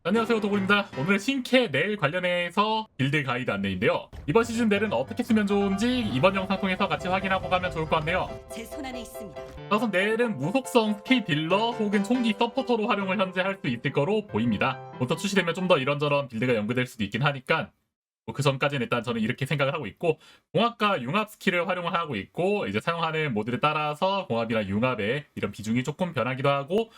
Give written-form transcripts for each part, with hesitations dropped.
안녕하세요, 도구입니다. 오늘 신캐 넬 관련해서 빌드 가이드 안내인데요. 이번 시즌 넬은 어떻게 쓰면 좋은지 이번 영상 통해서 같이 확인하고 가면 좋을 것 같네요. 제 손안에 있습니다. 우선 넬은 무속성 스킬 딜러 혹은 총기 서포터로 활용을 현재 할 수 있을 거로 보입니다. 부터 출시되면 좀 더 이런저런 빌드가 연구될 수도 있긴 하니까 그 전까지는 일단 저는 이렇게 생각을 하고 있고, 공합과 융합 스킬을 활용을 하고 있고, 이제 사용하는 모드에 따라서 공합이나 융합의 이런 비중이 조금 변하기도 하고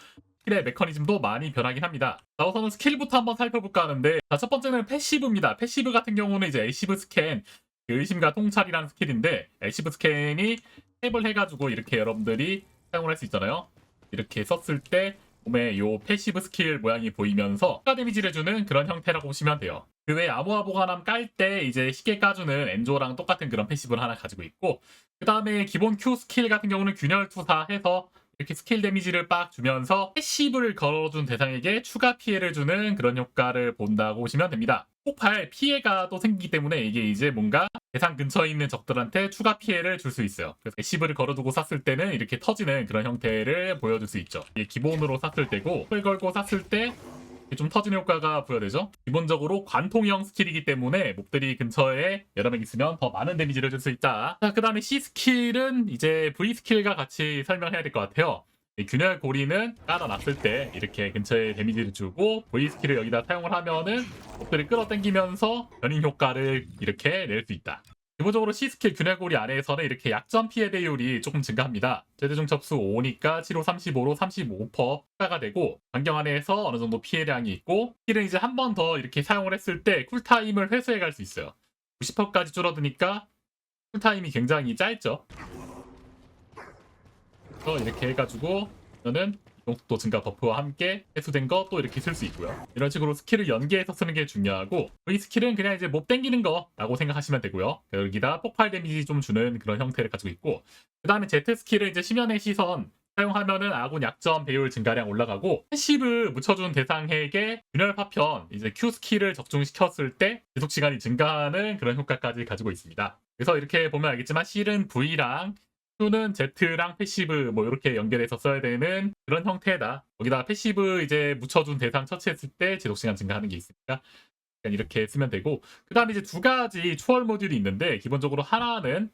스킬의 메커니즘도 많이 변하긴 합니다. 자, 우선은 스킬부터 한번 살펴볼까 하는데, 자, 첫 번째는 패시브입니다. 패시브 같은 경우는 이제 애시브 스캔, 의심과 통찰이라는 스킬인데, 애시브 스캔이 탭을 해가지고 이렇게 여러분들이 사용을 할 수 있잖아요. 이렇게 썼을 때 몸에 요 패시브 스킬 모양이 보이면서 추가 데미지를 주는 그런 형태라고 보시면 돼요. 그 외에 암호화 보관함 깔 때 이제 시계 까주는 엔조랑 똑같은 그런 패시브를 하나 가지고 있고, 그 다음에 기본 Q 스킬 같은 경우는 균열 투사해서 이렇게 스킬 데미지를 빡 주면서 패시브를 걸어준 대상에게 추가 피해를 주는 그런 효과를 본다고 보시면 됩니다. 폭발 피해가 또 생기기 때문에 이게 이제 뭔가 대상 근처에 있는 적들한테 추가 피해를 줄 수 있어요. 그래서 패시브를 걸어두고 쐈을 때는 이렇게 터지는 그런 형태를 보여줄 수 있죠. 이게 기본으로 쐈을 때고, 풀 걸고 쐈을 때 좀 터지는 효과가 부여되죠. 기본적으로 관통형 스킬이기 때문에 몹들이 근처에 여러 명 있으면 더 많은 데미지를 줄 수 있다. 자, 그 다음에 C 스킬은 이제 V 스킬과 같이 설명해야 될 것 같아요. 이 균열 고리는 깔아놨을 때 이렇게 근처에 데미지를 주고, V 스킬을 여기다 사용을 하면은 몹들을 끌어당기면서 변인 효과를 이렇게 낼 수 있다. 기본적으로 C스킬 균열고리 안에서는 이렇게 약점 피해 배율이 조금 증가합니다. 최대중 접수 5니까 7호 35로 35% 추가가 되고, 반경 안에서 어느 정도 피해량이 있고, 스킬은 이제 한 번 더 이렇게 사용을 했을 때 쿨타임을 회수해 갈 수 있어요. 90%까지 줄어드니까 쿨타임이 굉장히 짧죠. 그래서 이렇게 해가지고 저는 이동속도 증가 버프와 함께 해소된 거 또 이렇게 쓸 수 있고요. 이런 식으로 스킬을 연계해서 쓰는 게 중요하고, 이 스킬은 그냥 이제 몹 땡기는 거라고 생각하시면 되고요. 여기다 폭발 데미지 좀 주는 그런 형태를 가지고 있고, 그 다음에 Z 스킬은 이제 심연의 시선 사용하면은 아군 약점 배율 증가량 올라가고, 패시브 묻혀준 대상에게 균열 파편 이제 Q 스킬을 적중시켰을 때 지속 시간이 증가하는 그런 효과까지 가지고 있습니다. 그래서 이렇게 보면 알겠지만 C는 V랑 Q는 Z랑 패시브 뭐 이렇게 연결해서 써야 되는 그런 형태다. 거기다 패시브 이제 묻혀준 대상 처치했을 때 지속 시간 증가하는 게 있으니까 그냥 이렇게 쓰면 되고, 그 다음에 이제 두 가지 초월 모듈이 있는데, 기본적으로 하나는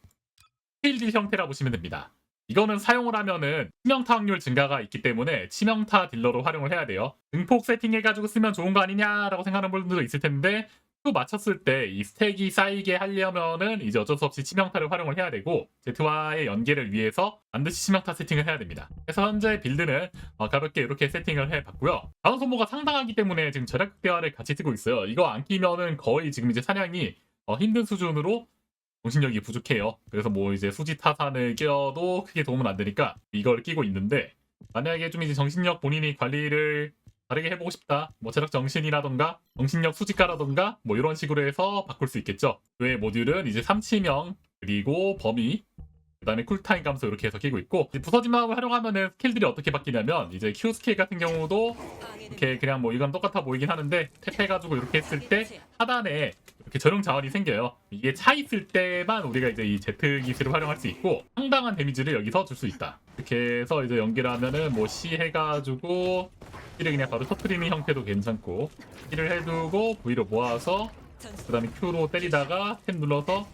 스킬딜 형태라 보시면 됩니다. 이거는 사용을 하면은 치명타 확률 증가가 있기 때문에 치명타 딜러로 활용을 해야 돼요. 증폭 세팅해가지고 쓰면 좋은 거 아니냐라고 생각하는 분들도 있을 텐데, 또 맞췄을 때 이 스택이 쌓이게 하려면은 이제 어쩔 수 없이 치명타를 활용을 해야 되고, Z와의 연계를 위해서 반드시 치명타 세팅을 해야 됩니다. 그래서 현재 빌드는 가볍게 이렇게 세팅을 해봤고요. 다운 소모가 상당하기 때문에 지금 절약 극대화를 같이 쓰고 있어요. 이거 안 끼면은 거의 지금 이제 사냥이 힘든 수준으로 정신력이 부족해요. 그래서 뭐 이제 수지 타산을 끼워도 크게 도움은 안 되니까 이걸 끼고 있는데, 만약에 좀 이제 정신력 본인이 관리를 다르게 해보고 싶다, 뭐 체력 정신이라던가 정신력 수직가라던가 뭐 이런 식으로 해서 바꿀 수 있겠죠. 그 외 모듈은 이제 삼치명 그리고 범위, 그 다음에 쿨타임 감소 이렇게 해서 끼고 있고, 부서진 마음을 활용하면은 스킬들이 어떻게 바뀌냐면, 이제 Q 스킬 같은 경우도 이렇게 그냥 뭐 이건 똑같아 보이긴 하는데, 탭해가지고 이렇게 했을 때 하단에 이렇게 전용 자원이 생겨요. 이게 차 있을 때만 우리가 이제 이 Z 기술을 활용할 수 있고, 상당한 데미지를 여기서 줄 수 있다. 이렇게 해서 이제 연결하면은 뭐 C 해가지고 C를 그냥 바로 터트리는 형태도 괜찮고, C를 해두고 V로 모아서 그 다음에 Q로 때리다가 탭 눌러서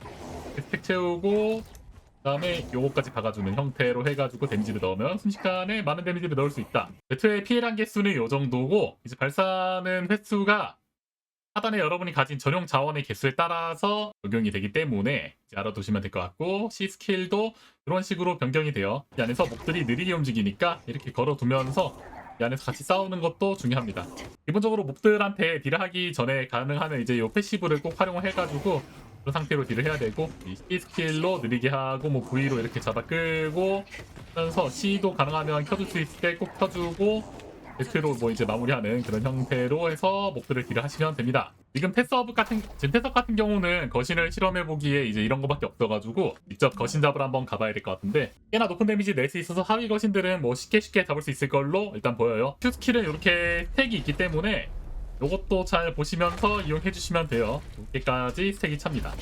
스택 채우고, 그 다음에 요거까지 박아주는 형태로 해가지고 데미지를 넣으면 순식간에 많은 데미지를 넣을 수 있다. Z의 피해량 개수는 요 정도고, 이제 발사하는 횟수가 하단에 여러분이 가진 전용 자원의 개수에 따라서 적용이 되기 때문에 이제 알아두시면 될 것 같고, C 스킬도 이런 식으로 변경이 돼요. 이 안에서 몹들이 느리게 움직이니까 이렇게 걸어두면서 이 안에서 같이 싸우는 것도 중요합니다. 기본적으로 몹들한테 딜을 하기 전에 가능하면 이제 요 패시브를 꼭 활용을 해가지고 그런 상태로 딜을 해야 되고, 이 C 스킬로 느리게 하고 뭐 V로 이렇게 잡아 끌고 하면서 C도 가능하면 켜줄 수 있을 때 꼭 켜주고, Z로 뭐 이제 마무리하는 그런 형태로 해서 몹들을 딜을 하시면 됩니다. 지금 패스업 같은 경우는 거신을 실험해 보기에 이제 이런 거밖에 없어가지고 직접 거신 잡으러 한번 가봐야 될 것 같은데, 꽤나 높은 데미지 낼 수 있어서 하위 거신들은 뭐 쉽게 잡을 수 있을 걸로 일단 보여요. Q 스킬은 이렇게 스택이 있기 때문에 이것도 잘 보시면서 이용해 주시면 돼요. 2개까지 스택이 찹니다.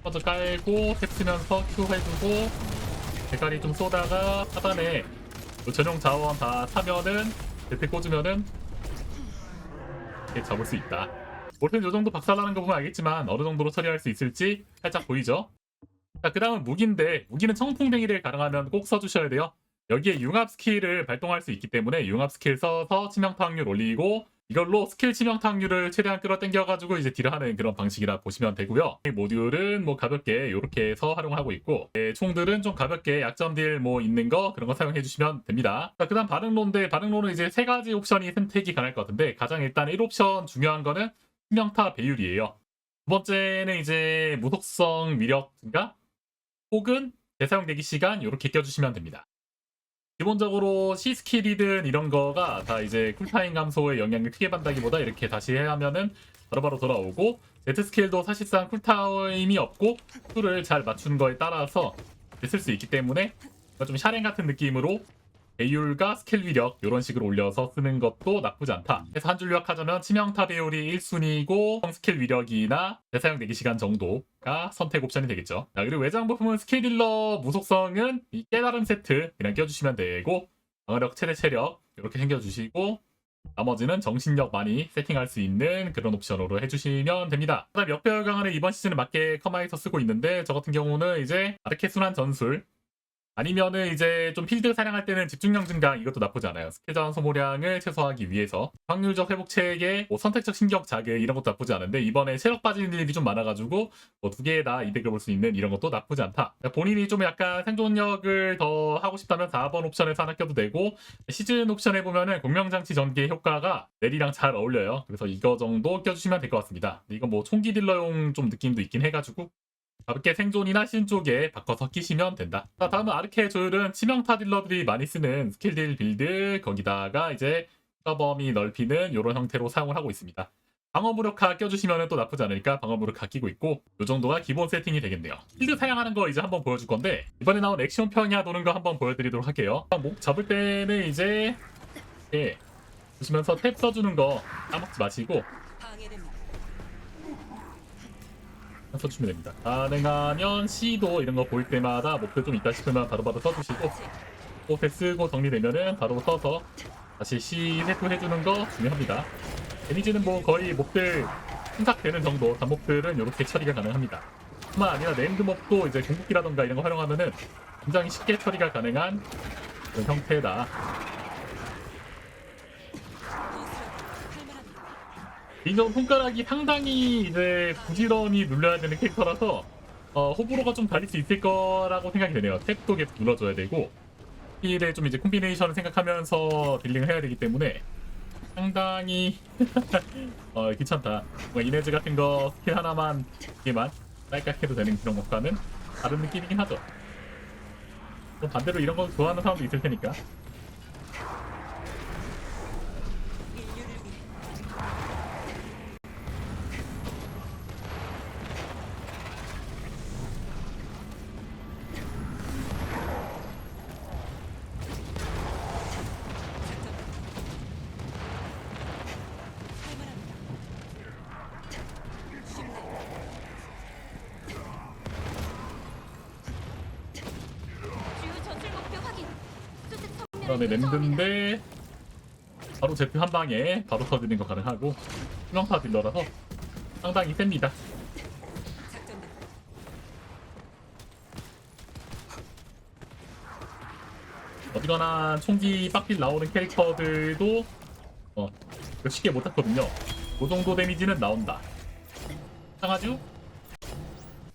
먼저 깔고 탭 쓰면서 Q 해주고, 대가리 좀 쏘다가 하단에 전용 자원 다 차면은 Z 꽂으면은 이렇게 잡을 수 있다. 볼텐 요 정도 박살나는 거 보면 알겠지만 어느 정도로 처리할 수 있을지 살짝 보이죠? 자, 그 다음은 무기인데 무기는 청풍뱅이를 가능하면 꼭 써주셔야 돼요. 여기에 융합 스킬을 발동할 수 있기 때문에 융합 스킬 써서 치명타 확률 올리고 이걸로 스킬 치명타 확률을 최대한 끌어당겨가지고 이제 딜을 하는 그런 방식이라 보시면 되고요. 이 모듈은 뭐 가볍게 이렇게 해서 활용하고 있고 총들은 좀 가볍게 약점 딜 뭐 있는 거 그런 거 사용해 주시면 됩니다. 자, 그 다음 반응로인데 반응로는 이제 세 가지 옵션이 선택이 가능할 것 같은데 가장 일단 1옵션 중요한 거는 치명타 배율이에요. 두 번째는 이제 무속성 위력 증가 혹은 재사용 대기 시간 이렇게 껴주시면 됩니다. 기본적으로 C 스킬이든 이런 거가 다 이제 쿨타임 감소에 영향을 크게 받다기보다 이렇게 다시 하면은 바로바로 돌아오고 Z 스킬도 사실상 쿨타임이 없고 쿨을 잘 맞추는 거에 따라서 쓸 수 있기 때문에 좀 샤렌 같은 느낌으로 배율과 스킬 위력 이런 식으로 올려서 쓰는 것도 나쁘지 않다. 그래서 한 줄 요약하자면 치명타 배율이 1순위고 스킬 위력이나 재사용 대기 시간 정도가 선택 옵션이 되겠죠. 자, 그리고 외장 부품은 스킬 딜러 무속성은 이 깨달음 세트 그냥 껴주시면 되고 방어력 최대 체력 이렇게 챙겨주시고 나머지는 정신력 많이 세팅할 수 있는 그런 옵션으로 해주시면 됩니다. 그다음 역배열 강화는 이번 시즌에 맞게 커마에서 쓰고 있는데 저 같은 경우는 이제 아르케 순환 전술 아니면은 이제 좀 필드 사냥할 때는 집중력 증가 이것도 나쁘지 않아요. 스킬 자원 소모량을 최소화하기 위해서 확률적 회복 체계, 뭐 선택적 신경 자극 이런 것도 나쁘지 않은데 이번에 체력 빠지는 일이 좀 많아가지고 뭐 두 개 다 이득을 볼 수 있는 이런 것도 나쁘지 않다. 본인이 좀 약간 생존력을 더 하고 싶다면 4번 옵션에서 하나 껴도 되고 시즌 옵션에 보면은 공명장치 전개 효과가 넬이랑 잘 어울려요. 그래서 이거 정도 껴주시면 될 것 같습니다. 이건 뭐 총기 딜러용 좀 느낌도 있긴 해가지고 가볍게 생존이나 신 쪽에 바꿔서 끼시면 된다. 자, 다음은 아르케 조율은 치명타 딜러들이 많이 쓰는 스킬 딜 빌드 거기다가 이제 범위 넓히는 이런 형태로 사용을 하고 있습니다. 방어 무력화 껴주시면 또 나쁘지 않으니까 방어 무력화 끼고 있고 이 정도가 기본 세팅이 되겠네요. 필드 사용하는 거 이제 한번 보여줄 건데 이번에 나온 액션 평야 도는 거 한번 보여드리도록 할게요. 목 잡을 때는 이제 이렇게 보시면서 탭 써주는 거 까먹지 마시고 써주시면 됩니다. 가능하면 C도 이런 거 보일 때마다 목표 좀 있다 싶으면 바로바로 써주시고 또 쓰고 정리되면은 바로 써서 다시 C 세트 해주는 거 중요합니다. 데미지는 뭐 거의 몹들 순삭되는 정도 단몹들은 이렇게 처리가 가능합니다. 뿐만 아니라 네임드 몹도 이제 궁극기라던가 이런 거 활용하면은 굉장히 쉽게 처리가 가능한 그런 형태다. 개인적으로 손가락이 상당히 이제 부지런히 눌러야 되는 캐릭터라서 호불호가 좀 달릴 수 있을 거라고 생각이 되네요. 탭도 계속 눌러줘야 되고 스킬의 좀 이제 콤비네이션을 생각하면서 딜링을 해야 되기 때문에 상당히 귀찮다. 뭔가 이네즈 같은 거 스킬 하나만 이게만 딸깍 해도 되는 그런 것과는 다른 느낌이긴 하죠. 또 반대로 이런 거 좋아하는 사람도 있을 테니까. 그다음에 랜드인데 바로 Z 한 방에 바로 터지는 거 가능하고 수명타 딜러라서 상당히 셉니다. 어디거나 총기 빡딜 나오는 캐릭터들도 쉽게 못 잡거든요. 그 정도 데미지는 나온다. 상하죠?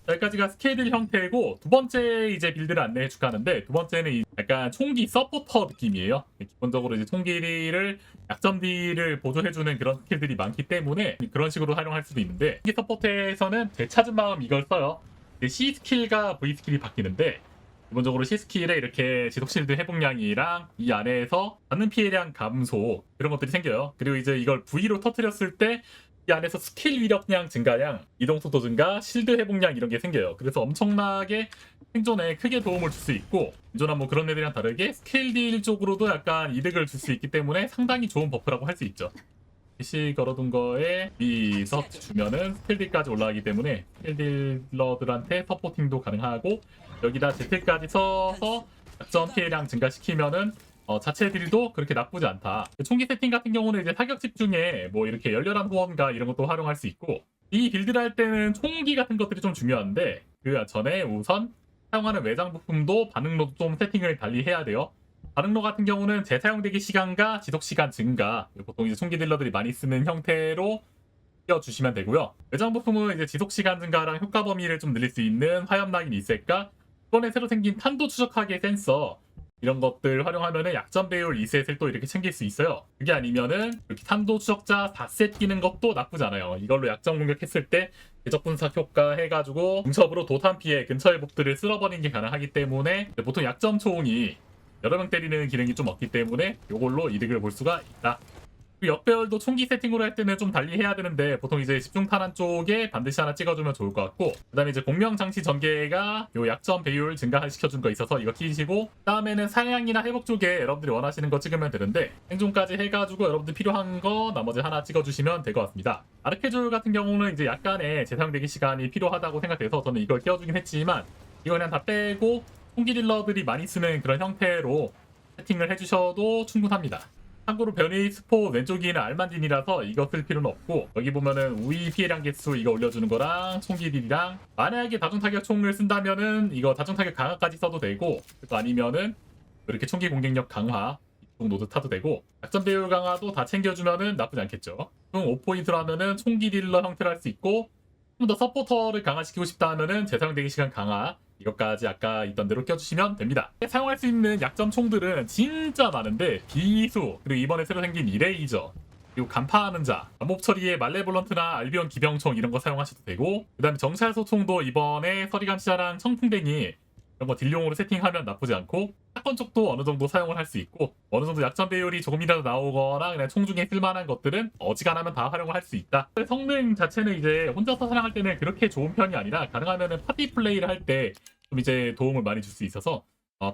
여기까지가 스케일 형태고 두 번째 이제 빌드를 안내해 줄까 하는데 두 번째는 약간 총기 서포터 느낌이에요. 기본적으로 이제 총기를 약점 딜을 보조해주는 그런 스킬들이 많기 때문에 그런 식으로 활용할 수도 있는데 총기 서포트에서는 되찾은 마음 이걸 써요. C 스킬과 V 스킬이 바뀌는데 기본적으로 C 스킬에 이렇게 지속 실드 회복량이랑 이 안에서 받는 피해량 감소 그런 것들이 생겨요. 그리고 이제 이걸 V로 터뜨렸을 때 이 안에서 스킬 위력량 증가량, 이동 속도 증가, 실드 회복량 이런 게 생겨요. 그래서 엄청나게 생존에 크게 도움을 줄 수 있고 기존한 뭐 그런 애들이랑 다르게 스킬 딜 쪽으로도 약간 이득을 줄 수 있기 때문에 상당히 좋은 버프라고 할 수 있죠. PC 걸어둔 거에 이서 주면은 스킬 딜까지 올라가기 때문에 스킬 딜러들한테 서포팅도 가능하고 여기다 Z까지 써서 약점 피해량 증가시키면은 자체 딜도 그렇게 나쁘지 않다. 총기 세팅 같은 경우는 이제 사격 집중에 뭐 이렇게 열렬한 후원가 이런 것도 활용할 수 있고, 이 빌드를 할 때는 총기 같은 것들이 좀 중요한데 그 전에 우선 사용하는 외장 부품도 반응로도 좀 세팅을 달리 해야 돼요. 반응로 같은 경우는 재사용되기 시간과 지속 시간 증가, 보통 이제 총기 딜러들이 많이 쓰는 형태로 띄워주시면 되고요. 외장 부품은 이제 지속 시간 증가랑 효과 범위를 좀 늘릴 수 있는 화염 라인 리셋과 이번에 새로 생긴 탄도 추적하기 센서, 이런 것들 활용하면은 약점 배율 리셋을 또 이렇게 챙길 수 있어요. 그게 아니면은 이렇게 탄도 추적자 4셋 끼는 것도 나쁘지 않아요. 이걸로 약점 공격했을 때 궤적 분석 효과 해가지고 중첩으로 도탄 피해 근처의 몹들을 쓸어버리는 게 가능하기 때문에 보통 약점 총이 여러 명 때리는 기능이 좀 없기 때문에 이걸로 이득을 볼 수가 있다. 역배열도 총기 세팅으로 할 때는 좀 달리 해야 되는데 보통 이제 집중탄환 쪽에 반드시 하나 찍어주면 좋을 것 같고, 그 다음에 이제 공명장치 전개가 요 약점 배율 증가시켜준 거 있어서 이거 끼시고, 그 다음에는 사냥이나 회복 쪽에 여러분들이 원하시는 거 찍으면 되는데 생존까지 해가지고 여러분들 필요한 거 나머지 하나 찍어주시면 될 것 같습니다. 아르케졸 같은 경우는 이제 약간의 재사용되기 시간이 필요하다고 생각돼서 저는 이걸 끼워주긴 했지만 이거 그냥 다 빼고 총기 딜러들이 많이 쓰는 그런 형태로 세팅을 해주셔도 충분합니다. 참고로 변이 스포 왼쪽이는 알만딘이라서 이거 쓸 필요는 없고, 여기 보면은 우위 피해량 개수 이거 올려주는 거랑 총기 딜이랑, 만약에 다중타격 총을 쓴다면은 이거 다중타격 강화까지 써도 되고, 그거 아니면은 이렇게 총기 공격력 강화 이쪽 노드 타도 되고, 약점 배율 강화도 다 챙겨주면은 나쁘지 않겠죠. 총 5포인트로 하면은 총기 딜러 형태로 할 수 있고, 좀 더 서포터를 강화시키고 싶다 하면은 재사용되기 시간 강화 이것까지 아까 있던 대로 껴주시면 됩니다. 사용할 수 있는 약점 총들은 진짜 많은데 비수, 그리고 이번에 새로 생긴 이레이저, 그리고 간파하는 자, 암호 처리에 말레볼런트나 알비온 기병총 이런 거 사용하셔도 되고, 그 다음에 정찰소총도 이번에 서리감시자랑 청풍뎅이 이런 거 딜용으로 세팅하면 나쁘지 않고, 사건 쪽도 어느 정도 사용을 할 수 있고, 어느 정도 약점 배율이 조금이라도 나오거나 그냥 총 중에 쓸만한 것들은 어지간하면 다 활용을 할 수 있다. 성능 자체는 이제 혼자서 사용할 때는 그렇게 좋은 편이 아니라 가능하면은 파티 플레이를 할 때 좀 이제 도움을 많이 줄 수 있어서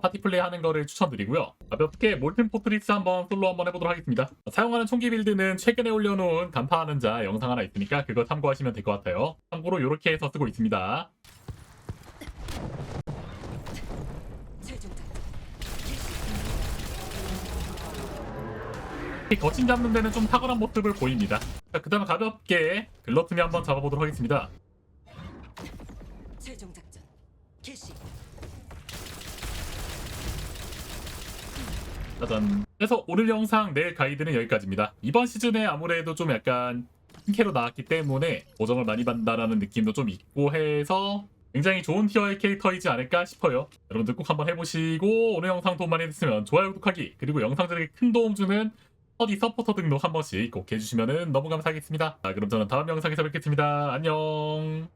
파티 플레이 하는 거를 추천드리고요. 가볍게 몰튼 포트리스 한번 솔로 한번 해보도록 하겠습니다. 사용하는 총기 빌드는 최근에 올려놓은 간파하는 자 영상 하나 있으니까 그거 참고하시면 될 것 같아요. 참고로 이렇게 해서 쓰고 있습니다. 거친 잡는 데는 좀 탁월한 모습을 보입니다. 그 다음에 가볍게 글러트미 한번 잡아보도록 하겠습니다. 최종 작전 개시. 짜잔. 그래서 오늘 영상 내일 가이드는 여기까지입니다. 이번 시즌에 아무래도 좀 약간 흰캐로 나왔기 때문에 보정을 많이 받는다라는 느낌도 좀 있고 해서 굉장히 좋은 티어의 캐릭터이지 않을까 싶어요. 여러분들 꼭 한번 해보시고 오늘 영상 도움 많이 됐으면 좋아요, 구독하기, 그리고 영상들에게 큰 도움 주는 어디 서포터 등록 한 번씩 꼭 해주시면 너무 감사하겠습니다. 자, 그럼 저는 다음 영상에서 뵙겠습니다. 안녕.